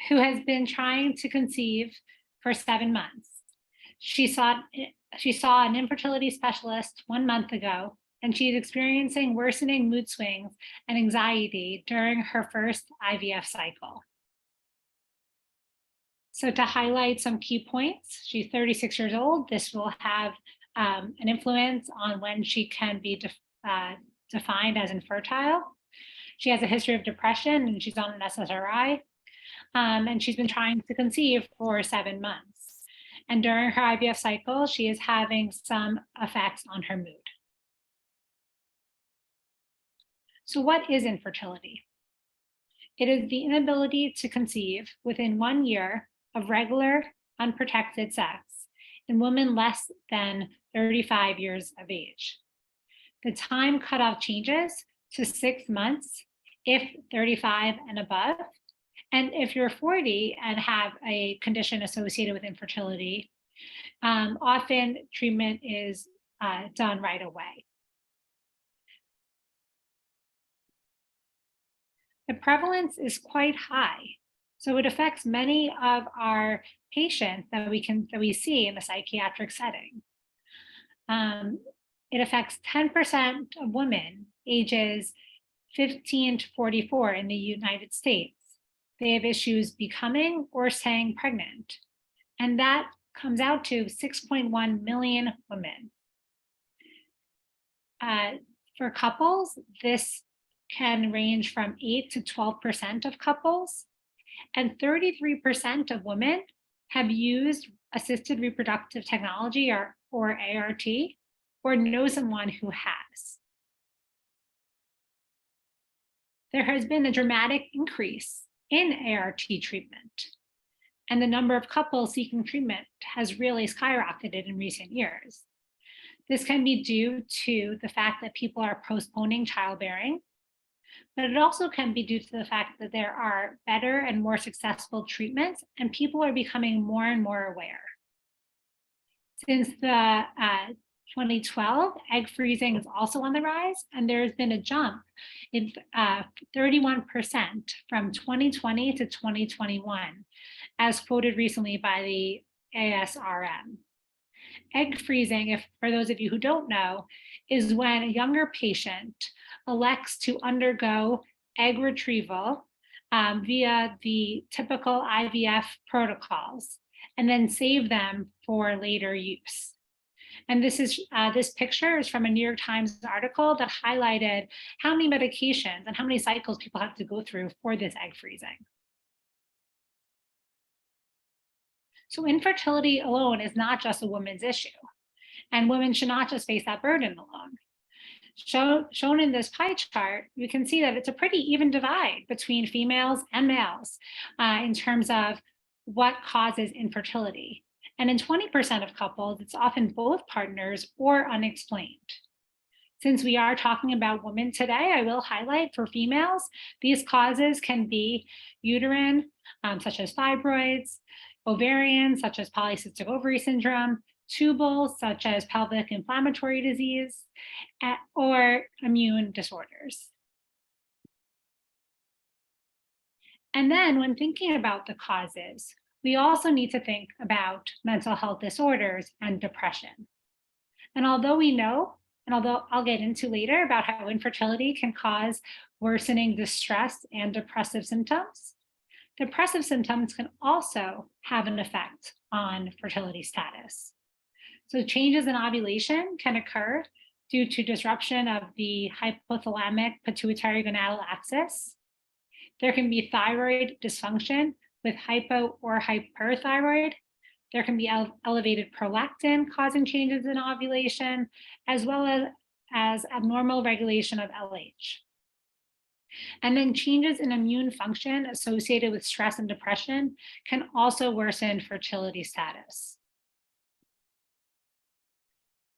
who has been trying to conceive for 7 months. She saw an infertility specialist 1 month ago, and she's experiencing worsening mood swings and anxiety during her first IVF cycle. So to highlight some key points, she's 36 years old. This will have an influence on when she can be defined as infertile. She has a history of depression and she's on an SSRI. And she's been trying to conceive for 7 months. And during her IVF cycle, she is having some effects on her mood. So what is infertility? It is the inability to conceive within 1 year of regular, unprotected sex in women less than 35 years of age. The time cutoff changes to 6 months if 35 and above. And if you're 40 and have a condition associated with infertility, often treatment is done right away. The prevalence is quite high. So it affects many of our patients that we see in the psychiatric setting. It affects 10% of women ages 15 to 44 in the United States. They have issues becoming or staying pregnant. And that comes out to 6.1 million women. For couples, this can range from 8 to 12% of couples. And 33% of women have used assisted reproductive technology or ART, or know someone who has. There has been a dramatic increase in ART treatment, and the number of couples seeking treatment has really skyrocketed in recent years. This can be due to the fact that people are postponing childbearing, but it also can be due to the fact that there are better and more successful treatments, and people are becoming more and more aware. Since the 2012, egg freezing is also on the rise, and there has been a jump in 31% from 2020 to 2021, as quoted recently by the ASRM. Egg freezing, for those of you who don't know, is when a younger patient elects to undergo egg retrieval via the typical IVF protocols, and then save them for later use. And this picture is from a New York Times article that highlighted how many medications and how many cycles people have to go through for this egg freezing. So infertility alone is not just a woman's issue, and women should not just face that burden alone. Shown in this pie chart, you can see that it's a pretty even divide between females and males in terms of what causes infertility. And in 20% of couples, it's often both partners or unexplained. Since we are talking about women today, I will highlight for females, these causes can be uterine, such as fibroids, ovarian, such as polycystic ovary syndrome, tubal, such as pelvic inflammatory disease, or immune disorders. And then when thinking about the causes, we also need to think about mental health disorders and depression. And although we know, and although I'll get into later about how infertility can cause worsening distress and depressive symptoms can also have an effect on fertility status. So changes in ovulation can occur due to disruption of the hypothalamic pituitary gonadal axis. There can be thyroid dysfunction with hypo or hyperthyroid. There can be elevated prolactin causing changes in ovulation, as well as abnormal regulation of LH. And then changes in immune function associated with stress and depression can also worsen fertility status.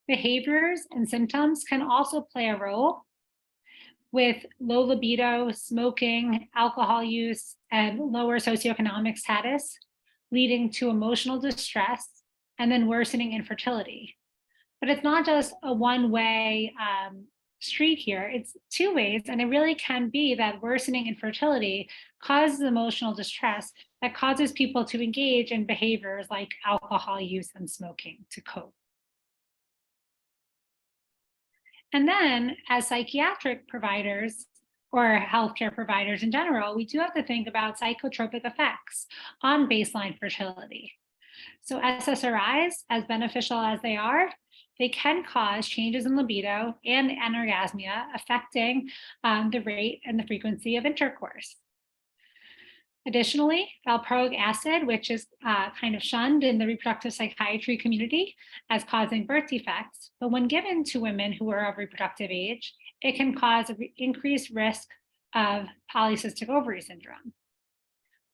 Behaviors and symptoms can also play a role, with low libido, smoking, alcohol use, and lower socioeconomic status, leading to emotional distress and then worsening infertility. But it's not just a one-way street here. It's two ways, and it really can be that worsening infertility causes emotional distress that causes people to engage in behaviors like alcohol use and smoking to cope. And then, as psychiatric providers or healthcare providers in general, we do have to think about psychotropic effects on baseline fertility. So, SSRIs, as beneficial as they are, they can cause changes in libido and anorgasmia, affecting the rate and the frequency of intercourse. Additionally, valproic acid, which is kind of shunned in the reproductive psychiatry community as causing birth defects, but when given to women who are of reproductive age, it can cause an increased risk of polycystic ovary syndrome.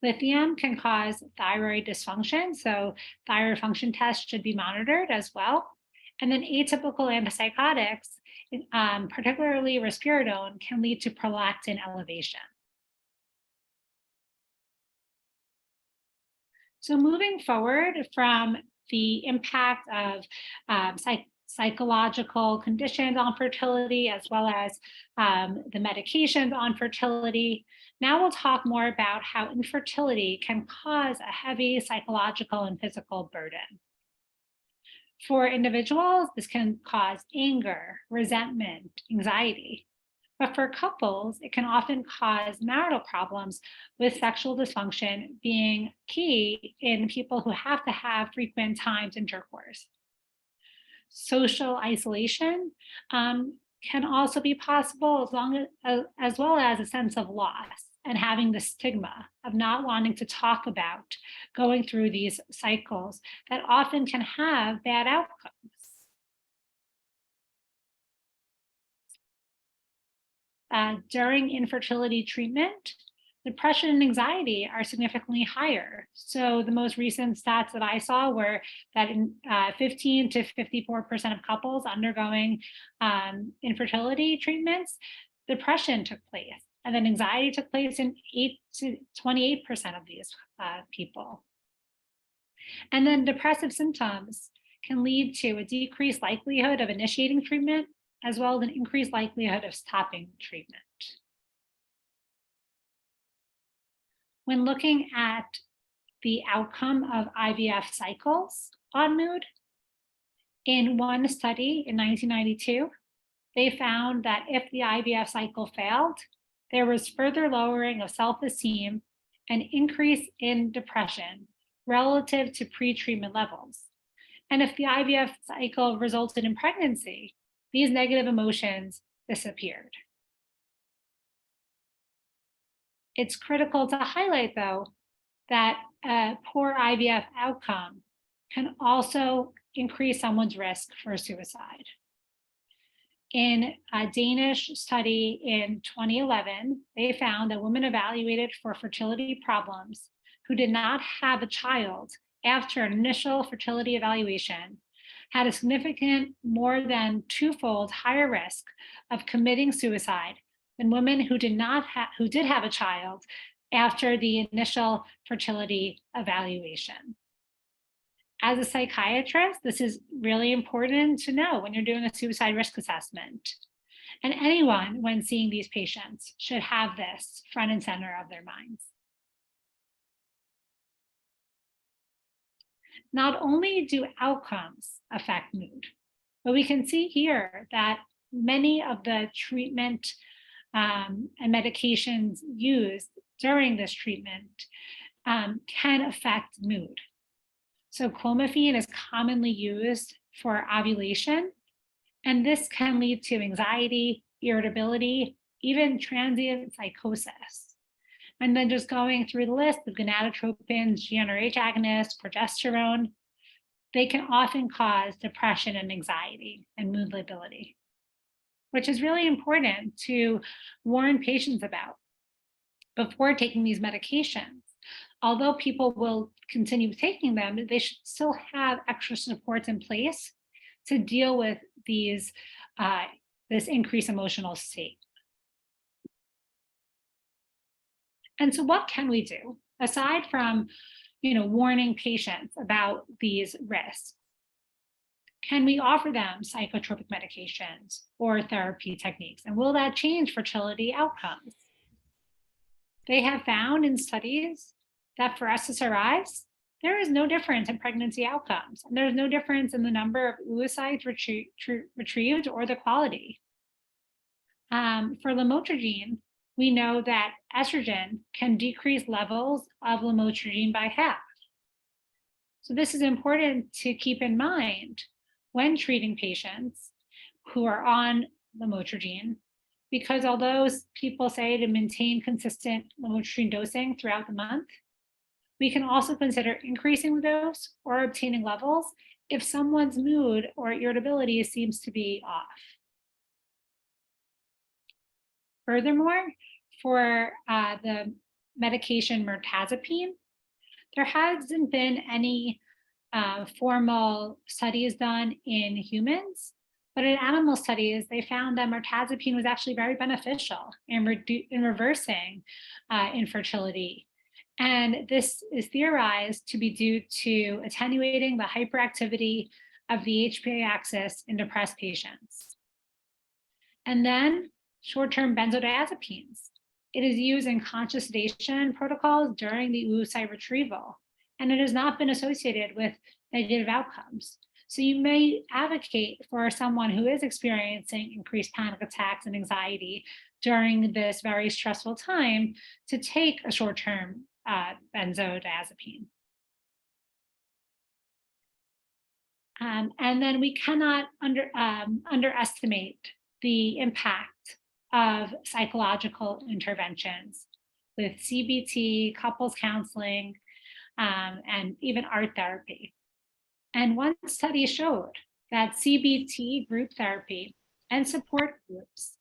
Lithium can cause thyroid dysfunction, so thyroid function tests should be monitored as well. And then atypical antipsychotics, particularly risperidone, can lead to prolactin elevation. So moving forward from the impact of psychological conditions on fertility, as well as the medications on fertility, now we'll talk more about how infertility can cause a heavy psychological and physical burden. For individuals, this can cause anger, resentment, anxiety. But for couples, it can often cause marital problems, with sexual dysfunction being key in people who have to have frequent times intercourse. Social isolation can also be possible, as well as a sense of loss and having the stigma of not wanting to talk about going through these cycles that often can have bad outcomes. During infertility treatment, depression and anxiety are significantly higher. So the most recent stats that I saw were that in 15 to 54% of couples undergoing infertility treatments, depression took place. And then anxiety took place in 8 to 28% of these people. And then depressive symptoms can lead to a decreased likelihood of initiating treatment, as well as an increased likelihood of stopping treatment. When looking at the outcome of IVF cycles on mood, in one study in 1992, they found that if the IVF cycle failed, there was further lowering of self-esteem and increase in depression relative to pre-treatment levels. And if the IVF cycle resulted in pregnancy, these negative emotions disappeared. It's critical to highlight, though, that a poor IVF outcome can also increase someone's risk for suicide. In a Danish study in 2011, they found that women evaluated for fertility problems who did not have a child after an initial fertility evaluation had a significant, more than twofold higher risk of committing suicide than women who did have a child after the initial fertility evaluation. As a psychiatrist, this is really important to know when you're doing a suicide risk assessment. And anyone, when seeing these patients, should have this front and center of their minds. Not only do outcomes affect mood, but we can see here that many of the treatment and medications used during this treatment can affect mood. So clomiphene is commonly used for ovulation, and this can lead to anxiety, irritability, even transient psychosis. And then just going through the list of gonadotropins, GnRH agonists, progesterone, they can often cause depression and anxiety and mood lability, which is really important to warn patients about before taking these medications. Although people will continue taking them, they should still have extra supports in place to deal with these this increased emotional state. And so what can we do aside from warning patients about these risks? Can we offer them psychotropic medications or therapy techniques? And will that change fertility outcomes? They have found in studies that for SSRIs, there is no difference in pregnancy outcomes, and there's no difference in the number of oocytes retrieved or the quality. For lamotrigine, we know that estrogen can decrease levels of lamotrigine by half. So this is important to keep in mind when treating patients who are on lamotrigine, because although people say to maintain consistent lamotrigine dosing throughout the month, we can also consider increasing the dose or obtaining levels if someone's mood or irritability seems to be off. Furthermore, for the medication mirtazapine, there hasn't been any formal studies done in humans, but in animal studies, they found that mirtazapine was actually very beneficial in reversing infertility. And this is theorized to be due to attenuating the hyperactivity of the HPA axis in depressed patients. And then short-term benzodiazepines. It is used in conscious sedation protocols during the oocyte retrieval, and it has not been associated with negative outcomes. So you may advocate for someone who is experiencing increased panic attacks and anxiety during this very stressful time to take a short-term benzodiazepine. And then we cannot underestimate the impact of psychological interventions with CBT, couples counseling, and even art therapy. And one study showed that CBT group therapy and support groups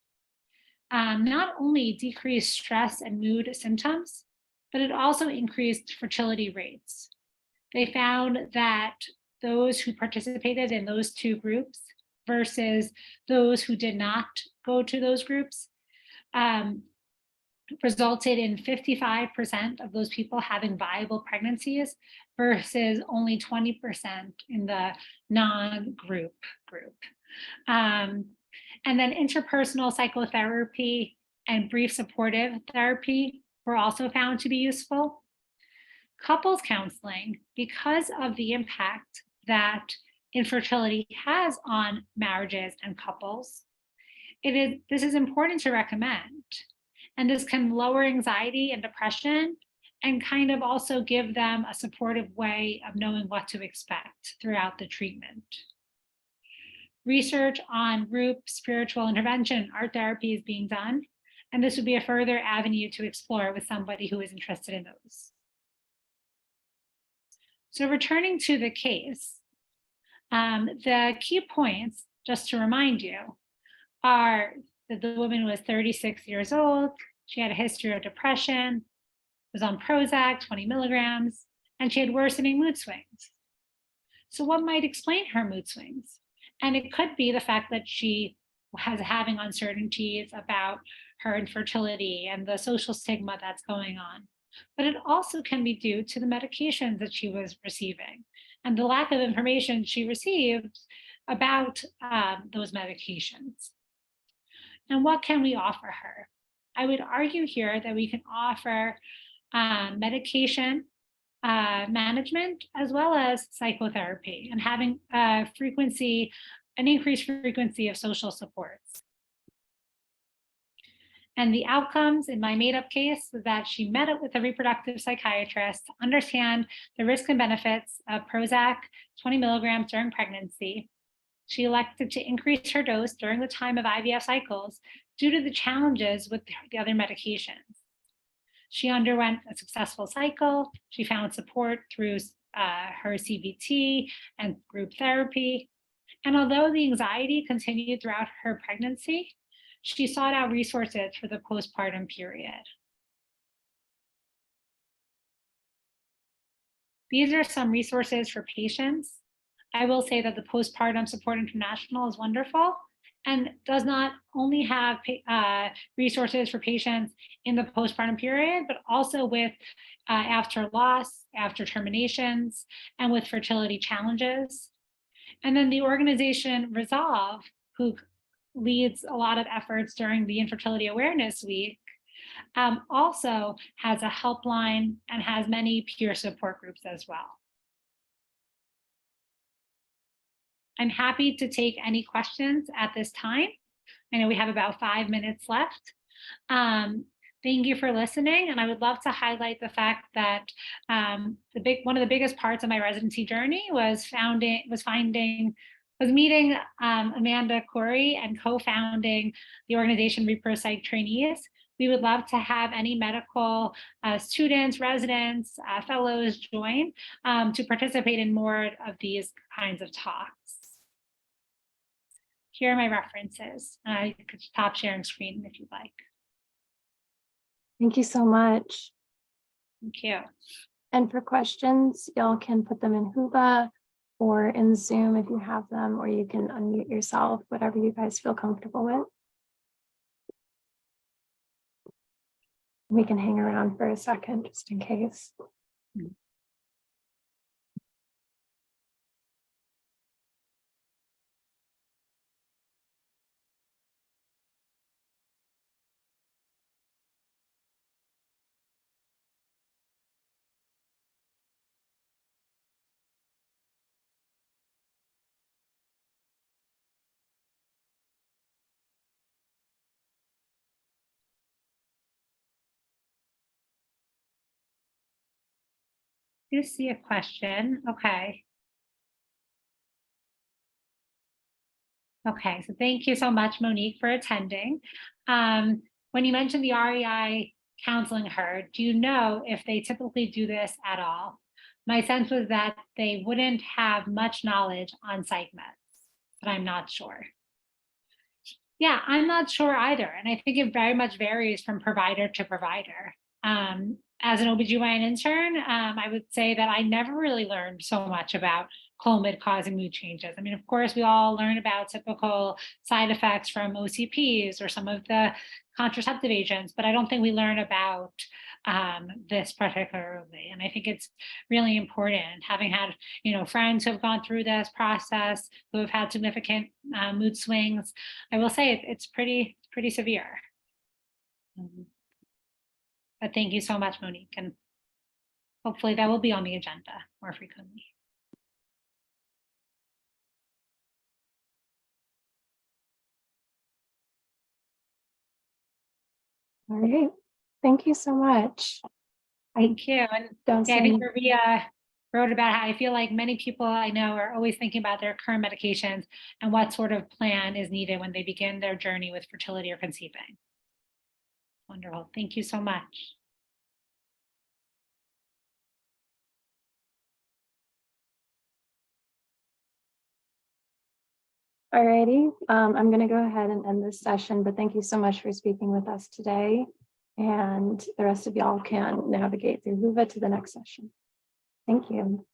not only decreased stress and mood symptoms, but it also increased fertility rates. They found that those who participated in those two groups versus those who did not go to those groups resulted in 55% of those people having viable pregnancies versus only 20% in the non-group group. And then interpersonal psychotherapy and brief supportive therapy were also found to be useful. Couples counseling, because of the impact that infertility has on marriages and couples, this is important to recommend. And this can lower anxiety and depression and kind of also give them a supportive way of knowing what to expect throughout the treatment. Research on group spiritual intervention, art therapy is being done, and this would be a further avenue to explore with somebody who is interested in those. So returning to the case, the key points, just to remind you, are that the woman was 36 years old, she had a history of depression, was on Prozac, 20 milligrams, and she had worsening mood swings. So what might explain her mood swings? And it could be the fact that she was having uncertainties about her infertility and the social stigma that's going on. But it also can be due to the medications that she was receiving and the lack of information she received about those medications. And what can we offer her? I would argue here that we can offer medication management as well as psychotherapy and having an increased frequency of social supports. And the outcomes in my made-up case was that she met it with a reproductive psychiatrist to understand the risks and benefits of Prozac 20 milligrams during pregnancy. She elected to increase her dose during the time of IVF cycles due to the challenges with the other medications. She underwent a successful cycle. She found support through her CBT and group therapy. And although the anxiety continued throughout her pregnancy, she sought out resources for the postpartum period. These are some resources for patients. I will say that the Postpartum Support International is wonderful and does not only have resources for patients in the postpartum period, but also with after loss, after terminations, and with fertility challenges. And then the organization Resolve, who leads a lot of efforts during the Infertility Awareness Week, also has a helpline and has many peer support groups as well. I'm happy to take any questions at this time. I know we have about 5 minutes left. Thank you for listening, and I would love to highlight the fact that one of the biggest parts of my residency journey was meeting Amanda Corey and co-founding the organization Repro Trainees. We would love to have any medical students, residents, fellows join to participate in more of these kinds of talks. Here are my references. I could stop sharing screen if you'd like. Thank you so much. Thank you. And for questions, y'all can put them in Whova or in Zoom if you have them, or you can unmute yourself, whatever you guys feel comfortable with. We can hang around for a second just in case. I see a question. Okay. Okay, so thank you so much, Monique, for attending. When you mentioned the REI counseling her, do you know if they typically do this at all? My sense was that they wouldn't have much knowledge on psych meds, but I'm not sure. Yeah, I'm not sure either. And I think it very much varies from provider to provider. As an OBGYN intern, I would say that I never really learned so much about Clomid causing mood changes. I mean, of course, we all learn about typical side effects from OCPs or some of the contraceptive agents, but I don't think we learn about this particularly. And I think it's really important, having had friends who have gone through this process, who have had significant mood swings. I will say it's pretty severe. But thank you so much, Monique, and hopefully that will be on the agenda more frequently. All right. Thank you so much. Thank you. And Don't I see think any. Maria wrote about how I feel like many people I know are always thinking about their current medications and what sort of plan is needed when they begin their journey with fertility or conceiving. Wonderful. Thank you so much. All righty. I'm going to go ahead and end this session, but thank you so much for speaking with us today. And the rest of y'all can navigate through Whova to the next session. Thank you.